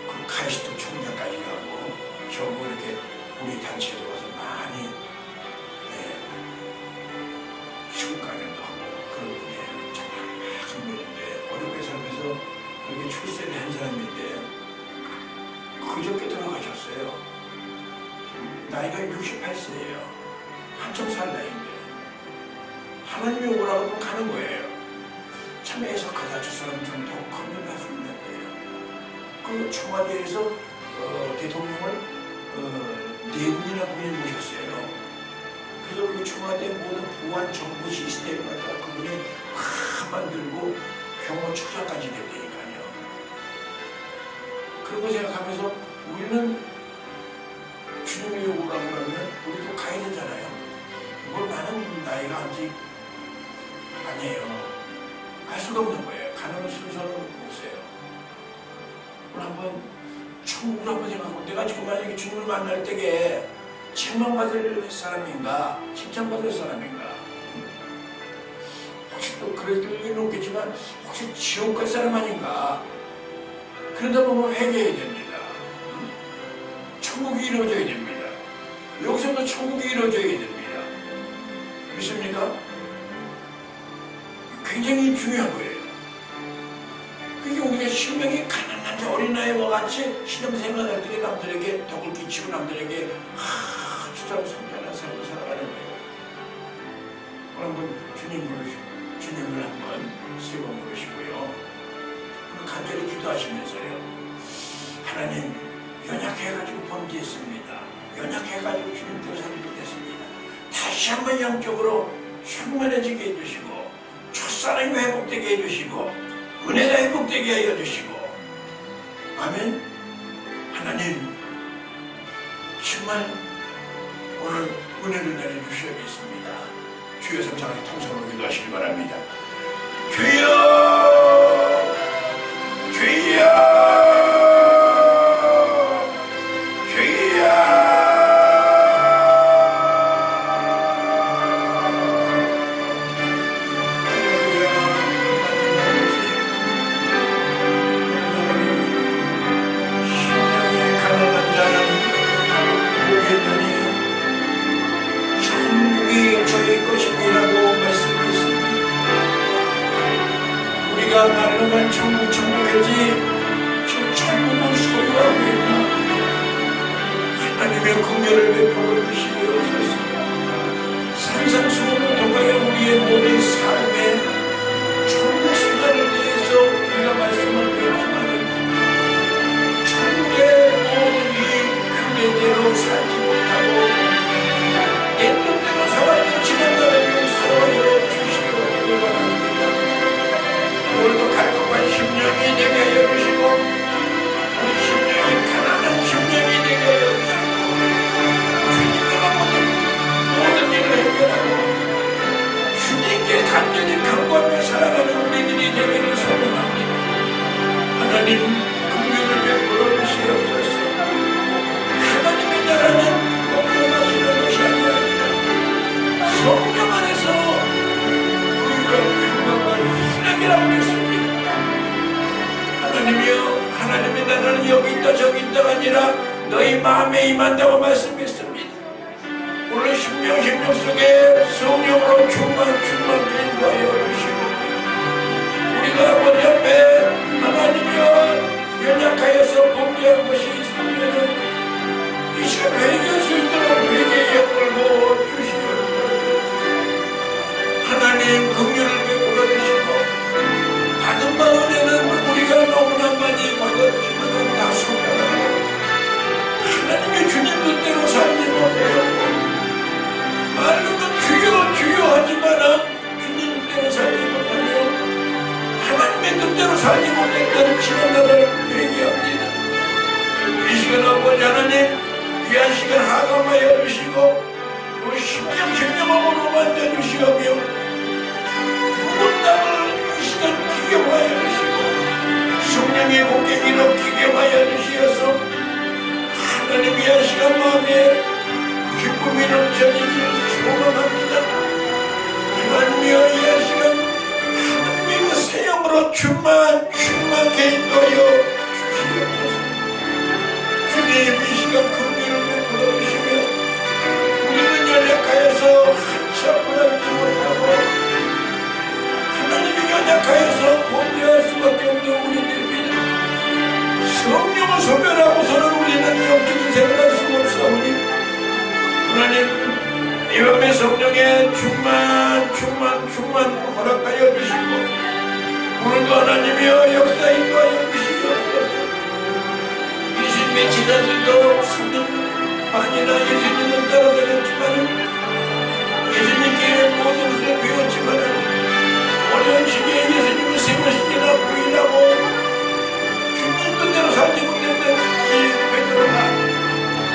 그 카이스트 총장까지 하고 저거 이렇게 우리 단체에 와서 많이 시국 강연도 하고 그런 분이에요. 정말 큰 분인데 어렵게 살면서 그렇게 출세를 한 사람인데 그저께 돌아가셨어요. 나이가 68세예요. 한참 살 나이인데 하나님이 오라고 하면 가는 거예요. 참 애석하다. 저 사람 좀 더 큰일 날 수 있는데요. 그 청와대에서 대통령을 4분이나 분이 모셨어요. 그래서 그 청와대 모든 보안 정보 시스템을 갖다가 그분이 확 만들고 경호처장까지 됐다니까요. 그런 거 생각하면서 우리는 주님이 오라고 하면 우리도 가야 되잖아요. 뭐 나는 나이가 아직 아니에요. 할 수가 없는 거예요. 가는 순서는 없어요. 오늘 한번 천국을 한번 생각하고 내가 지금 만약에 주님을 만날 때에 책망받을 사람인가 칭찬받을 사람인가 혹시 또 그럴 리는 없겠지만 혹시 지옥 갈 사람 아닌가 그러다 보면 회개해야 됩니다. 천국이 이루어져야 됩니다. 여기서도 천국이 이루어져야 됩니다. 믿습니까? 굉장히 중요한 거예요. 그게 우리가 심령이 가난한 자 어린아이와 같이 신앙생활할 때 남들에게 덕을 끼치고 남들에게 저 사람 성장한 삶을 살아가는 거예요. 오늘 한번 주님을 한번 세 번 부르시고요. 오늘 간절히 기도하시면서요. 하나님 연약해가지고 범죄했습니다. 연약해가지고 주님께로 살지 못했습니다. 다시 한번 영적으로 충만해지게 해주시고 첫사랑이 회복되게 해주시고 은혜가 회복되게 하여 주시고 아멘. 하나님 정말 오늘 은혜를 내려주셔야겠습니다. 주여 삼창을 통성으로 기도하시기 바랍니다. 주여 주여 말로만 천국이지 지금 천국을 소유하고 있나? 하나님의 긍휼을 베풀어 주시옵소서. 산상수훈을 통하여 우리의 모든 삶에 천국 생활을 위해서 우리가 말씀을 배우지만은 천국의 모든 이 규례대로 살지 못하고 내 뜻대로 살아도 지난날에 용서하여 주시옵기를 바랍니다. 오늘도 갈급한 심령이 되게 하여 주시고 우리 심령이 가난한 심령이 되게 하여 주시고 주님과 모든 일을 해결하고 주님께 간절히 간구하며 살아가는 우리들이 되기를 소원합니다. 하나님 긍휼을 베풀어 주시옵소서. 하나님의 나라는 공평하시는 것이 아니라 성령 안에서 우리가 평강한 신앙이라고 했습니다. 하나님이여, 하나님의 나라는 여기 있다 저기 있다가 아니라 너희 마음에 임한다고 말씀했습니다. 오늘 심령 속에 성령으로 충만하게 인도하여 주시고 우리가 아버지 앞에 하나님이여 연약하여서 범죄한 것이 있으면 이 시간 회개할 수 있는 하나님 이 밤에 성령의 충만 허락하여 주시고 오늘도 하나님이여 역사 인도하여 주시옵소서. 예수님의 지자들도 성령 반이나 예수님은 따라다녔지만은 예수님께 모든 것을 배웠지만은 어려운 시기에 예수님을 세우시기나 부인하고 주님 뜻대로 살지 못했던 이 베드로가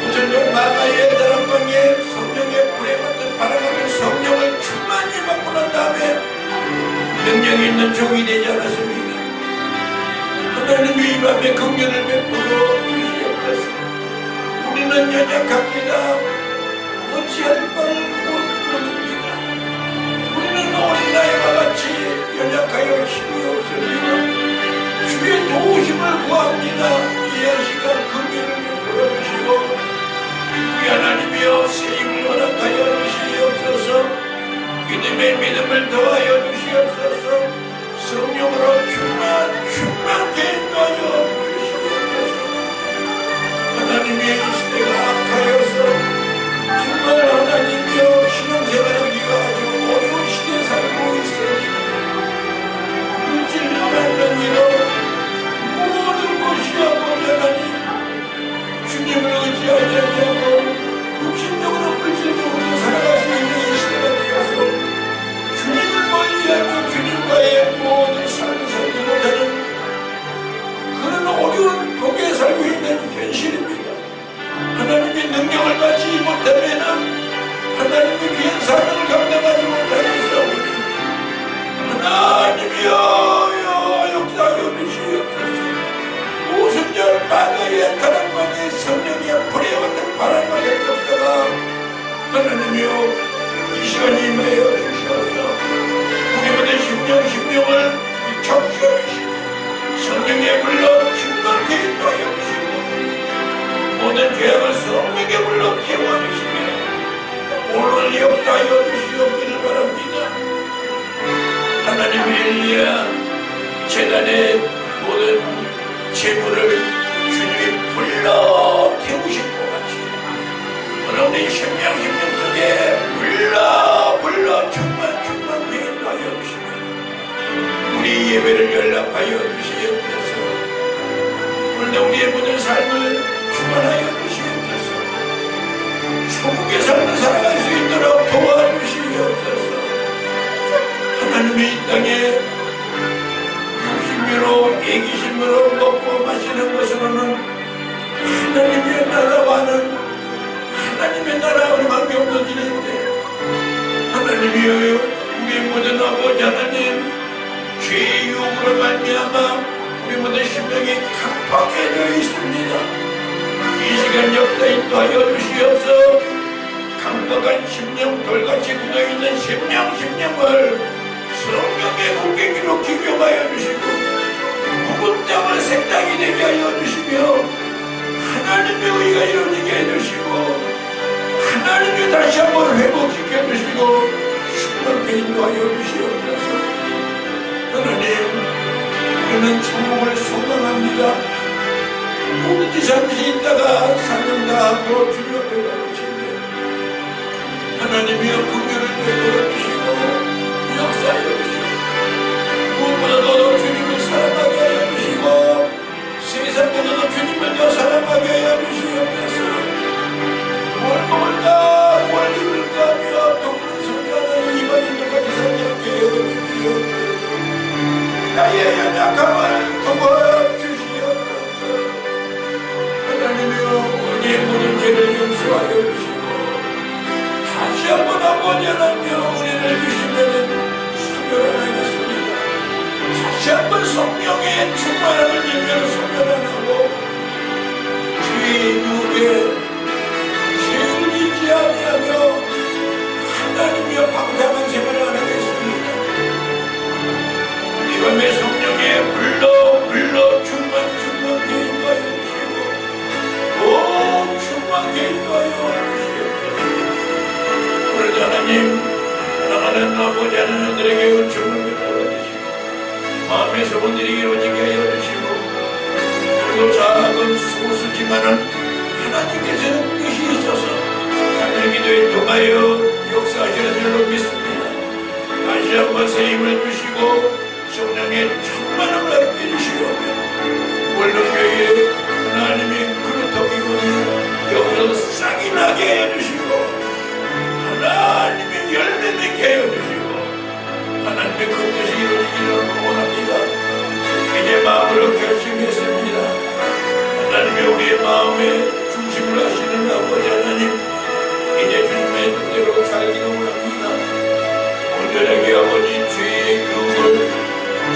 오천년 마가의 다락방에 성령의 불에 같은 바라가는 성령을 충만히 받고 난 다음에 능력 있는 종이 되지 않았습니까? 하나님이 이 밤에 긍휼을 베풀어 주시옵소서. 우리는 연약합니다. 어찌할 바를 모릅니다. 우리는 어린아이와 같이 연약하여 힘이 없습니다. 주의 도우심을 구합니다. 이 시간 긍휼을 베풀어 주시고 우리 하나님이여 새 힘을 허락하여 주시옵소서. 믿음을 더하여 주시옵소서. 성령으로 충만케 인도하여 주시옵소서. 하나님의 이 시대가 악하여서 정말 하나님이여 신앙생활하기가 아주 어려운 시대에 살고 있습니다. 물질을 받는 일로 모든 것이 아버지 하나님 주님을 의지하지 아니하고 육신적으로 물질적으로 살아갈 수 있는 이 시대가 되어서 주님을 멀리하고 주님과의 모든 삶을 살지 못하는 그런 어려운 복에 살고 있는 현실입니다. 하나님의 능력을 받지 못하면 하나님의 귀한 사명을 감당하지 못하겠사오니 하나님이여 역사하여 주시옵소서. 오순절 마가의 다락방에 성령의 불에 같은 바람과 역사가 하나님이여 이 시간에 임하여 주셔서 우리 모든 심령을 적셔주시고 성령의 불로 충만케 인도하여 주시고 모든 죄악을 성령의 불로 태워주시며 오늘 역사하여 주시옵기를 바랍니다. 하나님 엘리야 제단의 모든 재물을 주님이 불러 태우신 것 같이 오늘 우리 심령 속에 불러 충만케 인도하여 주시며 우리 예배를 연락하여 주시옵소서. 오늘도 우리의 모든 삶을 충만하여 주시옵소서. 천국의 삶을 살아갈 수 있도록 도와주시옵소서. 하나님의 이 땅에 육신으로 애기심으로 먹고 마시는 것으로는 하나님의 나라와는 하나님의 나라와는 없어지는데 하나님이여 우리 모든 아버지 하나님 죄의 유혹으로 말미암아 우리 모든 심령이 강팍해져 있습니다. 이 시간 역사 인도하여 주시옵소서. 강박한 심령 돌같이 굳어있는 심령을 성령의 곡괭이로 기경하여 주시고 묵은 땅을 생당이 되게 하여 주시며 하나님의 의가 이루어지게 해주시고 하나님이 다시 한번 회복시켜 주시고 신랑께 인도하여 주시옵소서. 하나님 우리는 천국을 소망합니다. 누구든지 잠시 있다가 사명 다하고 주님 앞에 가보시는데 하나님이여 긍휼을 베풀어 주시고 역사하여 주시고 무엇보다도 주님을 사랑하게 하여 주시고 세상보다도 주님을 더 사랑하게 하여 주시옵소서. 뭘 먹을까 뭘 입을까 하며 동물 소리하는 이방인들까지 살게 하여 주시옵소서. 나의 연약함을 도와주시옵소서. 하나님이여 우리의 모든 죄를 용서하여 주시고 다시 한번 아버지 하나님이여 은혜를 주시면 소멸하겠습니다. 다시 한번 성령의 충만함을 일면 소멸 안 하고 주의 유혹에 죄를 잊지 아니하며 하나님이여 방탕한 생활을 안 하겠습니다. 이 밤에 성령의 불러 충만케 인도하여 주시고 충만케 인도하여 주시옵소서. 오늘도 하나님 사랑하는 아버지 하나님들에게 은총을 베풀어 주시고 마음의 소원들이 이루어지게 하여 주시고 그리고 작은 소수지만은 하나님께서는 뜻이 있어서 하늘 기도에 통하여 역사하시는 줄로 믿습니다. 다시 한번 새 힘을 주시고 성령의 충만함을 함께 주시고 원로교회에 하나님의 그루터기군이 여기서 싹이 나게 해주시고 하나님의 열매 맺게 해주시고 하나님의 그 뜻이 이루어지기를 원합니다. 이제 마음으로 결심했습니다. 하나님의 우리의 마음의 중심을 하시는 아버지 하나님, 이제 주님의 뜻대로 살기를 원합니다. 오늘에게 아버지 죄의 유혹을,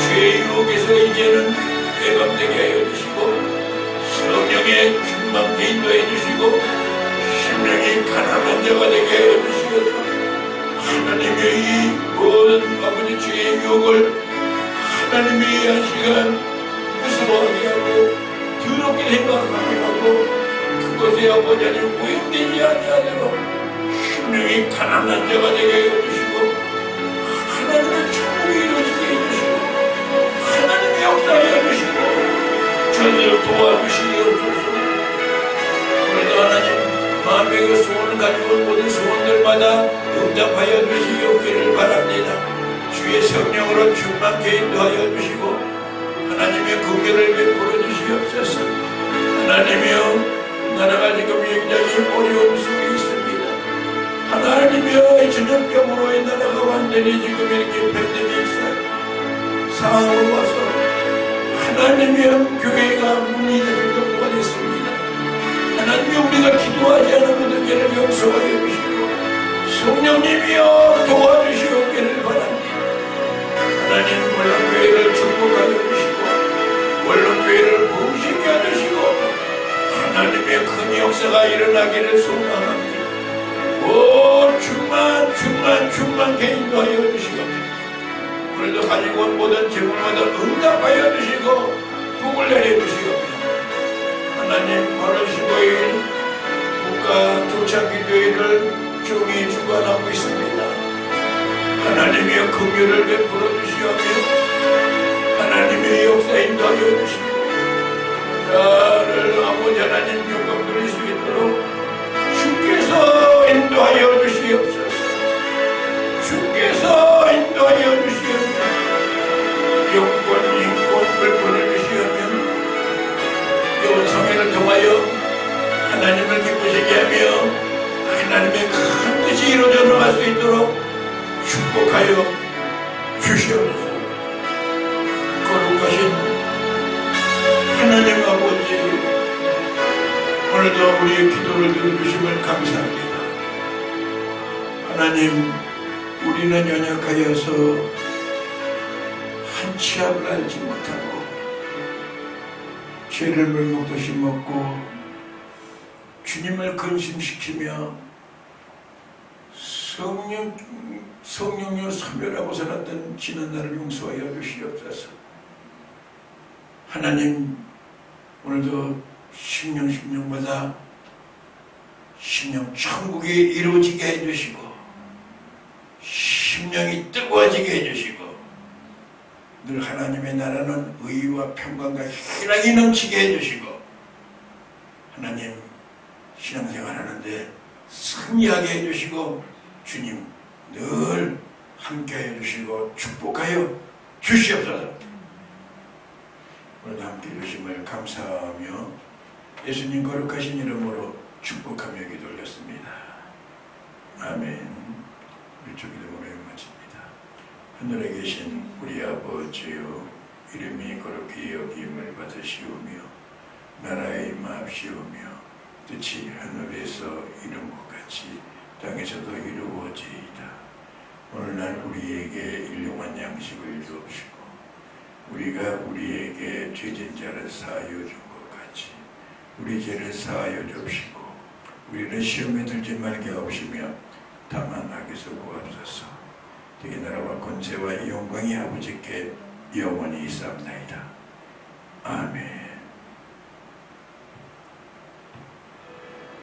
죄의 유혹에서 이제는 해방되게 하여 주시고 성령의 충만케 인도해 주시고 심령이 가난한 자가 되게 하여 주시옵소서. 하나님의 이 모든 아버지 죄의 유혹을 하나님의 한 시간 무서워하게 하고 더럽게 생각하게 하고 그것에 아버지 하나님 오염되지 아니하도록 심령이 가난한 자가 되게 하여 주시고 하나님의 천국이 이루어지게 해주시고 하나님의 역사하여 주시고 저들을 도와주시옵소서. 오늘도 하나님 만명의 소원을 가지고 온 모든 소원들마다 응답하여 주시옵기를 바랍니다. 주의 성령으로 충만케 인도하여 주시고 하나님의 긍휼을 베풀어 주시옵소서. 하나님이여, 나라가 지금 굉장히 어려움 속에 있습니다. 하나님이여, 전염병으로 이 나라가 완전히 지금 이렇게 팬데믹 상황으로 와서 하나님이여, 교회가 문이 닫을 정도가 됐습니다. 하나님이여, 우리가 기도하지 않은 모든 죄를 용서하여 주시고 성령님이여 도와주시옵기를 바랍니다. 하나님 원로교회를 축복하여 주시고 원로교회를 부흥시켜 주시고 하나님의 큰 역사가 일어나기를 소망합니다. 오 충만케 인도하여 주시고 오늘도 가지고 온 모든 제물마다 응답하여 주시고 복을 내려주시옵소서. 하나님 8월 15일 국가 초창기교회를 종이 주관하고 있습니다. 하나님의 긍휼을 베풀어 주시오며 하나님의 역사 인도하여 주시고 나를 아버지 하나님 영광 돌릴 수 있도록 주께서 인도하여 주시옵소서. 주께서 인도하여 주시오며 영권 인권을 보내주시오며 영성회를 통하여 하나님을 기쁘시게 하며 하나님의 큰 뜻이 이루어져 나갈 수 있도록 축복하여 주시옵소서. 거룩하신 하나님 아버지, 오늘도 우리의 기도를 들어주심을 감사합니다. 하나님, 우리는 연약하여서 한 치 앞을 알지 못하고 죄를 물먹듯이 먹고 주님을 근심시키며 성령으로 소멸하고 살았던 지난 날을 용서하여 주시옵소서. 하나님, 오늘도 심령마다 심령 천국이 이루어지게 해주시고 심령이 뜨거워지게 해주시고 늘 하나님의 나라는 의와 평강과 희락이 넘치게 해주시고 하나님 신앙생활하는데 승리하게 해주시고 주님 늘 함께해 주시고 축복하여 주시옵소서. 오늘도 함께해 주심을 감사하며 예수님 거룩하신 이름으로 축복하며 기도 올렸습니다. 아멘. 일조 기도로 마칩니다. 하늘에 계신 우리 아버지여, 이름이 거룩히 여김을 받으시오며 나라의 임하옵시오며 뜻이 하늘에서 이룬 것 같이 땅에서도 이루어지이다. 오늘날 우리에게 일용할 양식을 주옵시고 우리가 우리에게 죄진 자를 사하여 준 것 같이 우리 죄를 사하여 주옵시고 우리는 시험에 들지 말게 하옵시며 다만 악에서 구하옵소서. 되게 나라와 권세와 영광이 아버지께 영원히 있사옵나이다. 아멘.